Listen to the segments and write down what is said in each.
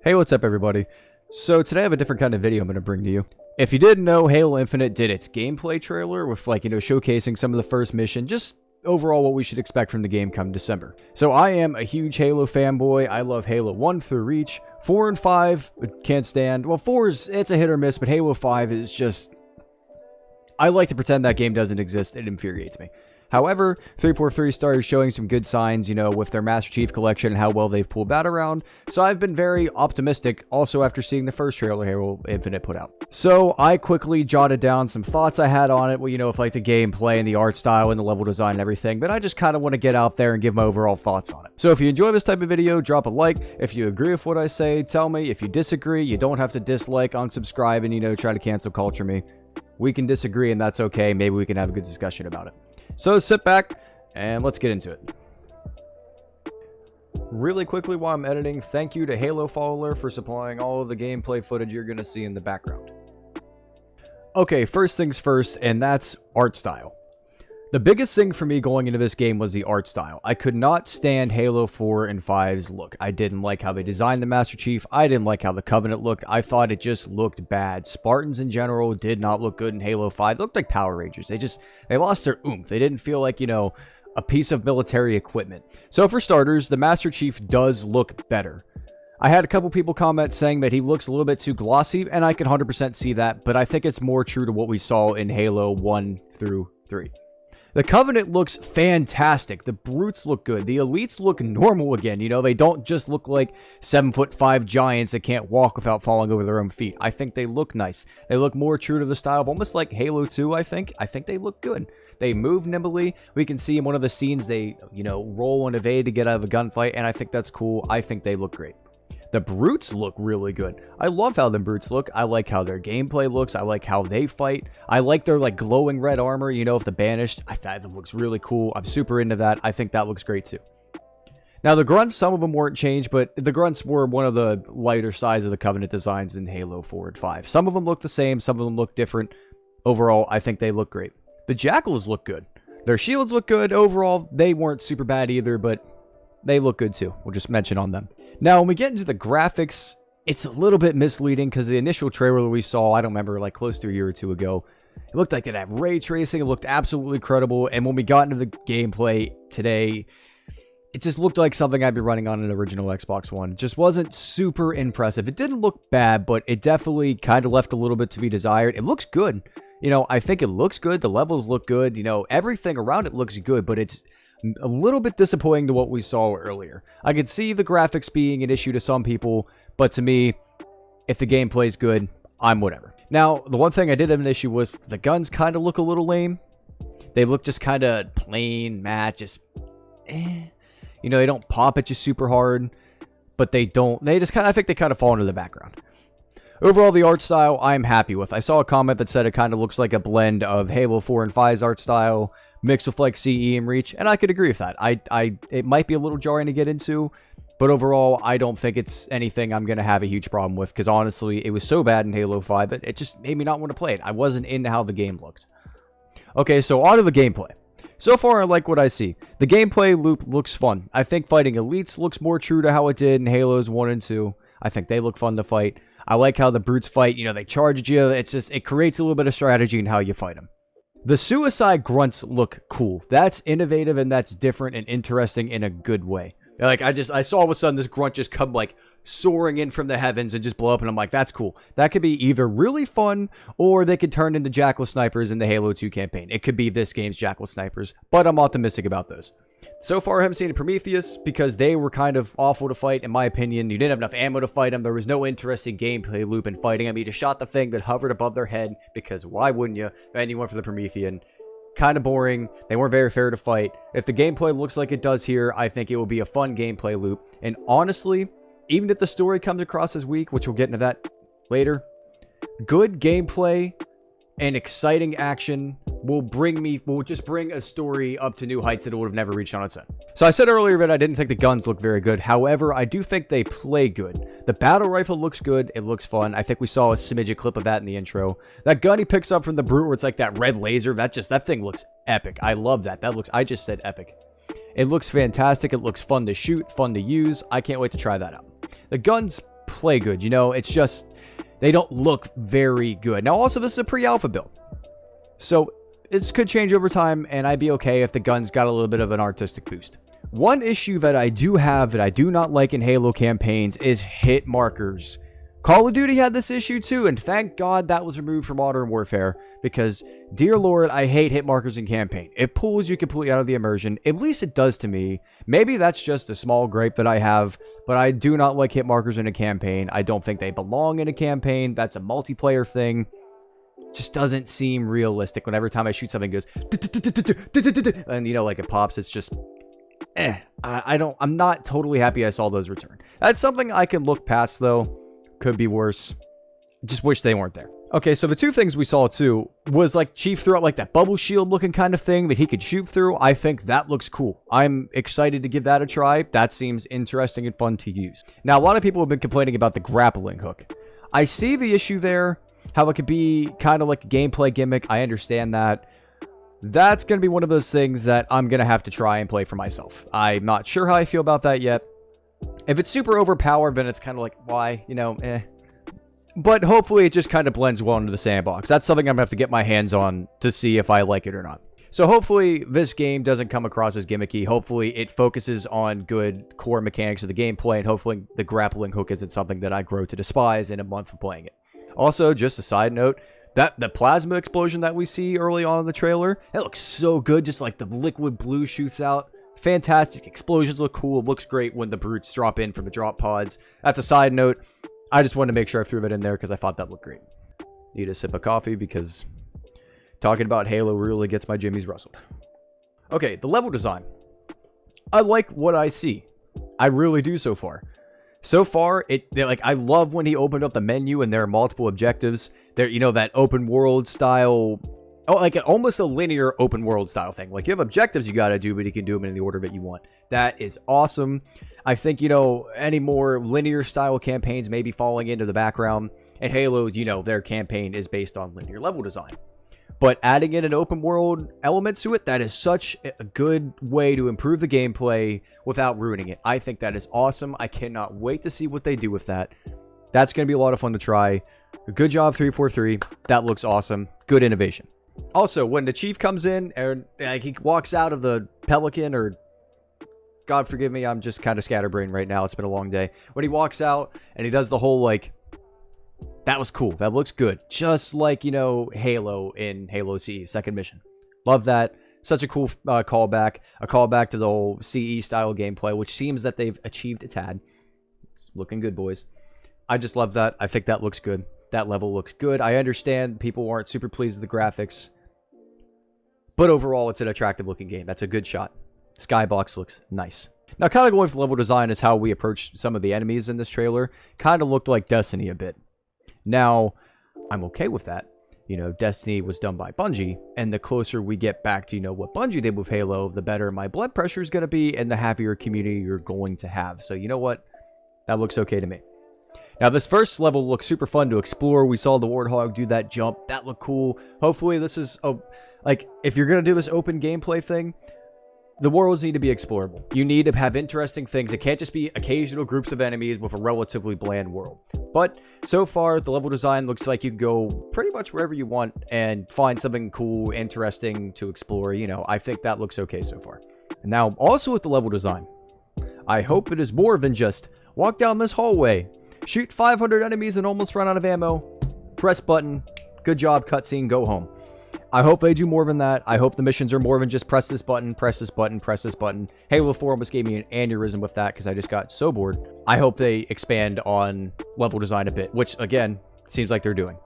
Hey, what's up everybody? So today I have a different kind of video I'm going to bring to you. If you didn't know, Halo Infinite did its gameplay trailer with showcasing some of the first mission, just overall what we should expect from the game come December. So I am a huge Halo fanboy. I love Halo 1 through Reach. 4 and 5, can't stand. Well, 4 it's a hit or miss, but Halo 5 is just... I like to pretend that game doesn't exist. It infuriates me. However, 343 started showing some good signs, with their Master Chief Collection and how well they've pulled that around. So I've been very optimistic also after seeing the first trailer Halo Infinite put out. So I quickly jotted down some thoughts I had on it, with the gameplay and the art style and the level design and everything, but I just kind of want to get out there and give my overall thoughts on it. So if you enjoy this type of video, drop a like. If you agree with what I say, tell me. If you disagree, you don't have to dislike, unsubscribe, and try to cancel culture me. We can disagree and that's okay. Maybe we can have a good discussion about it. So sit back and let's get into it. Really quickly while I'm editing, thank you to Halo Follower for supplying all of the gameplay footage you're going to see in the background. Okay, first things first, and that's art style. The biggest thing for me going into this game was the art style. I could not stand Halo 4 and 5's look. I didn't like how they designed the Master Chief. I didn't like how the Covenant looked. I thought it just looked bad. Spartans in general did not look good in Halo 5. They looked like Power Rangers. They lost their oomph. They didn't feel like, a piece of military equipment. So for starters, the Master Chief does look better. I had a couple people comment saying that he looks a little bit too glossy, and I can 100% see that, but I think it's more true to what we saw in Halo 1 through 3. The Covenant looks fantastic. The Brutes look good. The Elites look normal again. They don't just look like 7'5" giants that can't walk without falling over their own feet. I think they look nice. They look more true to the style of almost like Halo 2, I think. I think they look good. They move nimbly. We can see in one of the scenes they, roll and evade to get out of a gunfight, and I think that's cool. I think they look great. The Brutes look really good. I love how the Brutes look. I like how their gameplay looks. I like how they fight. I like their glowing red armor, if the Banished. I thought it looks really cool. I'm super into that. I think that looks great too. Now the Grunts, some of them weren't changed, but the Grunts were one of the lighter sides of the Covenant designs in Halo 4 and 5. Some of them look the same. Some of them look different. Overall, I think they look great. The Jackals look good. Their shields look good. Overall, they weren't super bad either, but they look good too. We'll just mention on them. Now, when we get into the graphics, it's a little bit misleading because the initial trailer we saw, I don't remember, close to a year or two ago, it looked like it had ray tracing. It looked absolutely credible. And when we got into the gameplay today, it just looked like something I'd be running on an original Xbox One. It just wasn't super impressive. It didn't look bad, but it definitely kind of left a little bit to be desired. It looks good. I think it looks good. The levels look good. Everything around it looks good, but it's a little bit disappointing to what we saw earlier. I could see the graphics being an issue to some people, but to me, if the gameplay's good, I'm whatever. Now, the one thing I did have an issue with, the guns kind of look a little lame. They look just kind of plain, matte, just they don't pop at you super hard, but I think they kind of fall into the background. Overall, the art style, I'm happy with. I saw a comment that said it kind of looks like a blend of Halo 4 and 5's art style, mixed with CE and Reach, and I could agree with that. It might be a little jarring to get into, but overall, I don't think it's anything I'm going to have a huge problem with, because honestly, it was so bad in Halo 5 that it just made me not want to play it. I wasn't into how the game looked. Okay, so on to the gameplay. So far, I like what I see. The gameplay loop looks fun. I think fighting Elites looks more true to how it did in Halos 1 and 2. I think they look fun to fight. I like how the Brutes fight. They charge at you. It creates a little bit of strategy in how you fight them. The Suicide Grunts look cool. That's innovative and that's different and interesting in a good way. I saw all of a sudden this Grunt just come soaring in from the heavens and just blow up, and I'm like, that's cool. That could be either really fun or they could turn into Jackal Snipers in the Halo 2 campaign. It could be this game's Jackal Snipers, but I'm optimistic about those. So far, I haven't seen a Prometheus because they were kind of awful to fight, in my opinion. You didn't have enough ammo to fight them. There was no interesting gameplay loop in fighting them. You just shot the thing that hovered above their head, because why wouldn't you? And you went for the Promethean. Kind of boring. They weren't very fair to fight. If the gameplay looks like it does here, I think it will be a fun gameplay loop. And honestly, even if the story comes across as weak, which we'll get into that later, good gameplay and exciting action will just bring a story up to new heights that it would have never reached on its own. So I said earlier that I didn't think the guns look very good. However, I do think they play good. The battle rifle looks good. It looks fun. I think we saw a smidget clip of that in the intro. That gun he picks up from the Brute where it's like that red laser, that thing looks epic. I love that. I just said epic. It looks fantastic. It looks fun to shoot, fun to use. I can't wait to try that out. The guns play good. You know, it's just they don't look very good. Now, also, this is a pre-alpha build, so it could change over time, and I'd be okay if the guns got a little bit of an artistic boost. One issue that I do have that I do not like in Halo campaigns is hit markers. Call of Duty had this issue too, and thank God that was removed from Modern Warfare, because, dear Lord, I hate hit markers in campaign. It pulls you completely out of the immersion. At least it does to me. Maybe that's just a small gripe that I have, but I do not like hit markers in a campaign. I don't think they belong in a campaign. That's a multiplayer thing. Just doesn't seem realistic when every time I shoot something it goes and, you know, like it pops. It's just I'm not totally happy I saw those return. That's something I can look past, though. Could be worse. Just wish they weren't there. Okay, so the two things we saw too was like Chief threw out like that bubble shield looking kind of thing that he could shoot through. I think that looks cool. I'm excited to give that a try. That seems interesting and fun to use. Now, a lot of people have been complaining about the grappling hook. I see the issue there, how it could be kind of like a gameplay gimmick. I understand that. That's going to be one of those things that I'm going to have to try and play for myself. I'm not sure how I feel about that yet. If it's super overpowered, then it's kind of like, why? You know, But hopefully it just kind of blends well into the sandbox. That's something I'm going to have to get my hands on to see if I like it or not. So hopefully this game doesn't come across as gimmicky. Hopefully it focuses on good core mechanics of the gameplay, and hopefully the grappling hook isn't something that I grow to despise in a month of playing it. Also, just a side note, that the plasma explosion that we see early on in the trailer, that looks so good. Just like the liquid blue shoots out. Fantastic. Explosions look cool. It looks great when the brutes drop in from the drop pods. That's a side note. I just wanted to make sure I threw it in there because I thought that looked great. Need a sip of coffee because talking about Halo really gets my jimmies rustled. Okay, the level design. I like what I see. I really do so far. So far, I love when he opened up the menu and there are multiple objectives. There, you know, that open world style. Oh, like almost a linear open world style thing. Like you have objectives you got to do, but you can do them in the order that you want. That is awesome. I think, you know, any more linear style campaigns may be falling into the background. And Halo, you know, their campaign is based on linear level design. But adding in an open world element to it, that is such a good way to improve the gameplay without ruining it. I think that is awesome. I cannot wait to see what they do with that. That's going to be a lot of fun to try. Good job, 343. That looks awesome. Good innovation. Also, when the Chief comes in and he walks out of the Pelican, or God forgive me, I'm just kind of scatterbrained right now. It's been a long day. When he walks out and he does the whole like, that was cool. That looks good. Just like, you know, Halo in Halo CE, second mission. Love that. Such a cool callback. A callback to the whole CE style gameplay, which seems that they've achieved a tad. It's looking good, boys. I just love that. I think that looks good. That level looks good. I understand people aren't super pleased with the graphics, but overall, it's an attractive looking game. That's a good shot. Skybox looks nice. Now, kind of going for level design is how we approached some of the enemies in this trailer. Kind of looked like Destiny a bit. Now, I'm okay with that. You know, Destiny was done by Bungie, and the closer we get back to, you know, what Bungie did with Halo, the better my blood pressure is going to be, and the happier community you're going to have. So, you know what? That looks okay to me. Now, this first level looks super fun to explore. We saw the Warthog do that jump. That looked cool. Hopefully, this is, like, if you're going to do this open gameplay thing, the worlds need to be explorable. You need to have interesting things. It can't just be occasional groups of enemies with a relatively bland world. But so far, the level design looks like you can go pretty much wherever you want and find something cool, interesting to explore. You know, I think that looks okay so far. And now, also with the level design, I hope it is more than just walk down this hallway, shoot 500 enemies and almost run out of ammo, press button, good job, cutscene, go home. I hope they do more than that. I hope the missions are more than just press this button, press this button, press this button. Halo 4 almost gave me an aneurysm with that because I just got so bored. I hope they expand on level design a bit, which, again, seems like they're doing.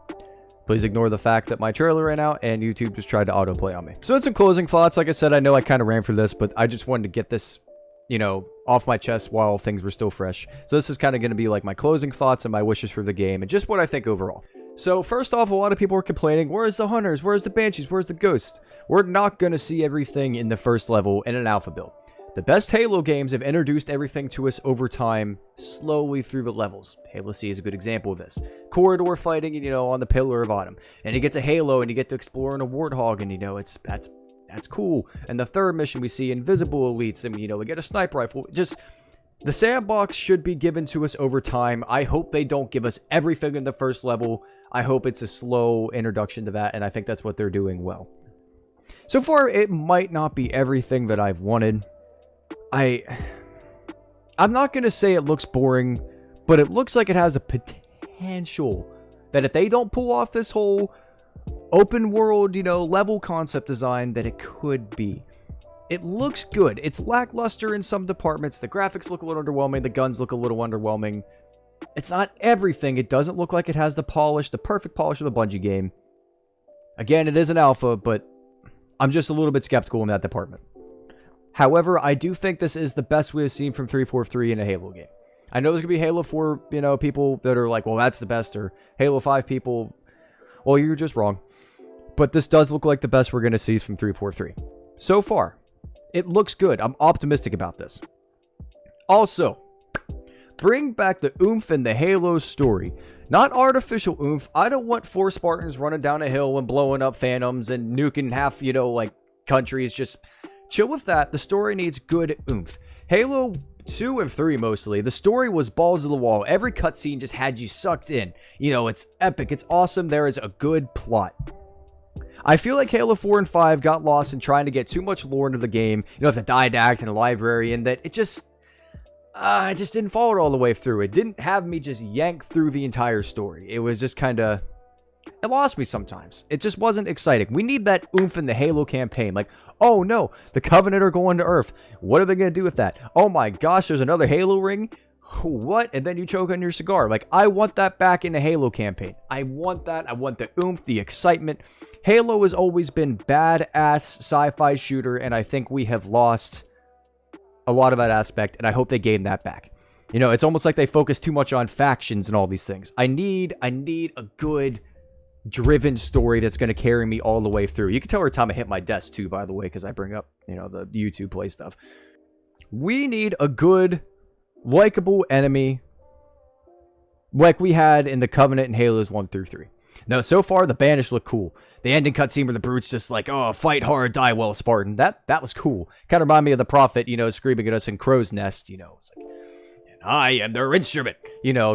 Please ignore the fact that my trailer ran out and YouTube just tried to autoplay on me. So in some closing thoughts, like I said, I know I kind of ran for this, but I just wanted to get this, you know, off my chest while things were still fresh. So this is kind of going to be like my closing thoughts and my wishes for the game and just what I think overall. So first off, a lot of people were complaining, where's the hunters? Where's the banshees? Where's the ghosts? We're not going to see everything in the first level in an alpha build. The best Halo games have introduced everything to us over time, slowly through the levels. Halo C is a good example of this. Corridor fighting, you know, on the Pillar of Autumn. And you get to Halo and you get to explore in a Warthog and, you know, that's cool. And the third mission we see invisible elites and, you know, we get a sniper rifle. Just The sandbox should be given to us over time. I hope they don't give us everything in the first level. I hope it's a slow introduction to that, and I think that's what they're doing well. So far, it might not be everything that I've wanted. I'm not going to say it looks boring, but it looks like it has a potential that if they don't pull off this whole open world, level concept design, that it could be. It looks good. It's lackluster in some departments. The graphics look a little underwhelming. The guns look a little underwhelming. It's not everything. It doesn't look like it has the perfect polish of the Bungie game. Again, it is an alpha, but I'm just a little bit skeptical in that department. However, I do think this is the best we have seen from 343 in a Halo game. I know there's going to be Halo 4, people that are like, well, that's the best, or Halo 5 people, well, you're just wrong. But this does look like the best we're going to see from 343. So far, it looks good. I'm optimistic about this. Also, bring back the oomph in the Halo story. Not artificial oomph. I don't want 4 Spartans running down a hill and blowing up phantoms and nuking half, countries. Just chill with that. The story needs good oomph. Halo 2 and 3 mostly, the story was balls to the wall. Every cutscene just had you sucked in. It's epic. It's awesome. There is a good plot. I feel like Halo 4 and 5 got lost in trying to get too much lore into the game. The didact and the library, and that it just didn't follow it all the way through. It didn't have me just yank through the entire story. It was just kind of... It lost me sometimes. It just wasn't exciting. We need that oomph in the Halo campaign. Like, oh no, the Covenant are going to Earth. What are they going to do with that? Oh my gosh, there's another Halo ring? What? And then you choke on your cigar. Like, I want that back in the Halo campaign. I want that. I want the oomph, the excitement. Halo has always been badass sci-fi shooter, and I think we have lost a lot of that aspect, and I hope they gain that back. It's almost like they focus too much on factions and all these things. I need a good driven story that's going to carry me all the way through. You can tell every time I hit my desk too, by the way, because I bring up, the YouTube play stuff. We need a good, likable enemy like we had in the Covenant and Halos 1 through 3. Now, so far, the Banished look cool. The ending cutscene where the Brute's just like, oh, fight hard, die well, Spartan. That was cool. Kind of reminded me of the Prophet, screaming at us in Crow's Nest, It's like, and I am their instrument.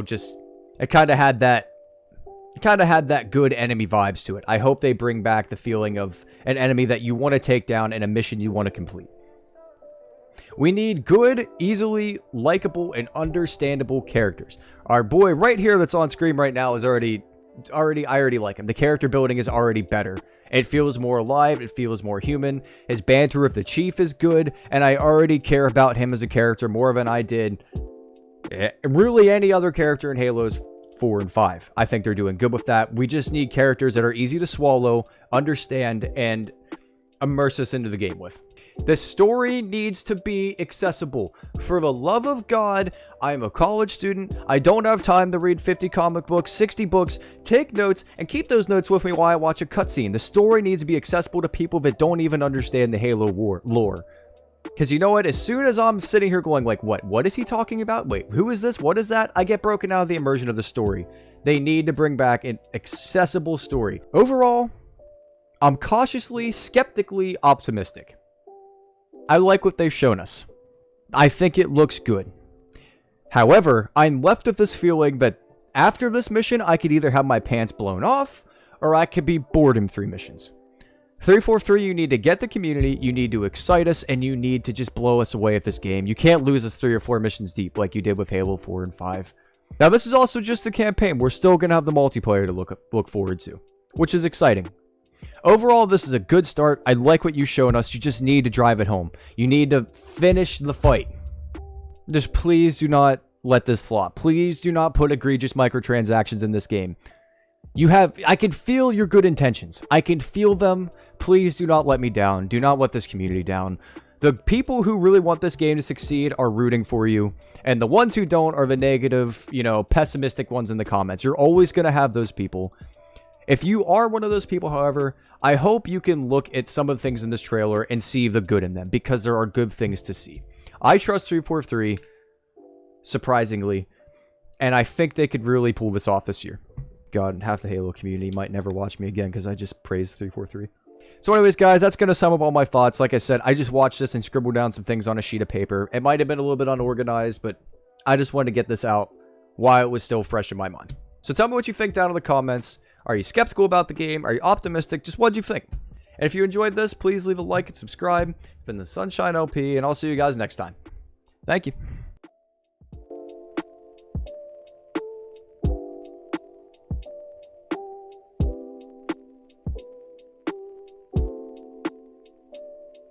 Just, it kind of had that good enemy vibes to it. I hope they bring back the feeling of an enemy that you want to take down and a mission you want to complete. We need good, easily likable, and understandable characters. Our boy right here that's on screen right now is I already like him. The character building is already better. It feels more alive. It feels more human. His banter with the Chief is good, and I already care about him as a character more than I did really any other character in Halos 4 and 5. I think they're doing good with that. We just need characters that are easy to swallow, understand, and immerse us into the game with. The story needs to be accessible. For the love of God, I'm a college student. I don't have time to read 50 comic books, 60 books. Take notes and keep those notes with me while I watch a cutscene. The story needs to be accessible to people that don't even understand the Halo lore. Because you know what? As soon as I'm sitting here going like, what is he talking about? Wait, who is this? What is that? I get broken out of the immersion of the story. They need to bring back an accessible story. Overall, I'm cautiously, skeptically optimistic. I like what they've shown us. I think it looks good. However, I'm left with this feeling that after this mission, I could either have my pants blown off, or I could be bored in 3 missions. 343, you need to get the community, you need to excite us, and you need to just blow us away at this game. You can't lose us 3 or 4 missions deep like you did with Halo 4 and 5. Now, this is also just the campaign. We're still going to have the multiplayer to look forward to, which is exciting. Overall, this is a good start. I like what you've shown us. You just need to drive it home. You need to finish the fight. Just please do not let this flop. Please do not put egregious microtransactions in this game. I can feel your good intentions. I can feel them. Please do not let me down. Do not let this community down. The people who really want this game to succeed are rooting for you. And the ones who don't are the negative, pessimistic ones in the comments. You're always going to have those people. If you are one of those people, however, I hope you can look at some of the things in this trailer and see the good in them, because there are good things to see. I trust 343, surprisingly, and I think they could really pull this off this year. God, half the Halo community might never watch me again because I just praised 343. So anyways, guys, that's going to sum up all my thoughts. Like I said, I just watched this and scribbled down some things on a sheet of paper. It might have been a little bit unorganized, but I just wanted to get this out while it was still fresh in my mind. So tell me what you think down in the comments. Are you skeptical about the game? Are you optimistic? Just what do you think? And if you enjoyed this, please leave a like and subscribe. It's been the Sunshine LP, and I'll see you guys next time. Thank you.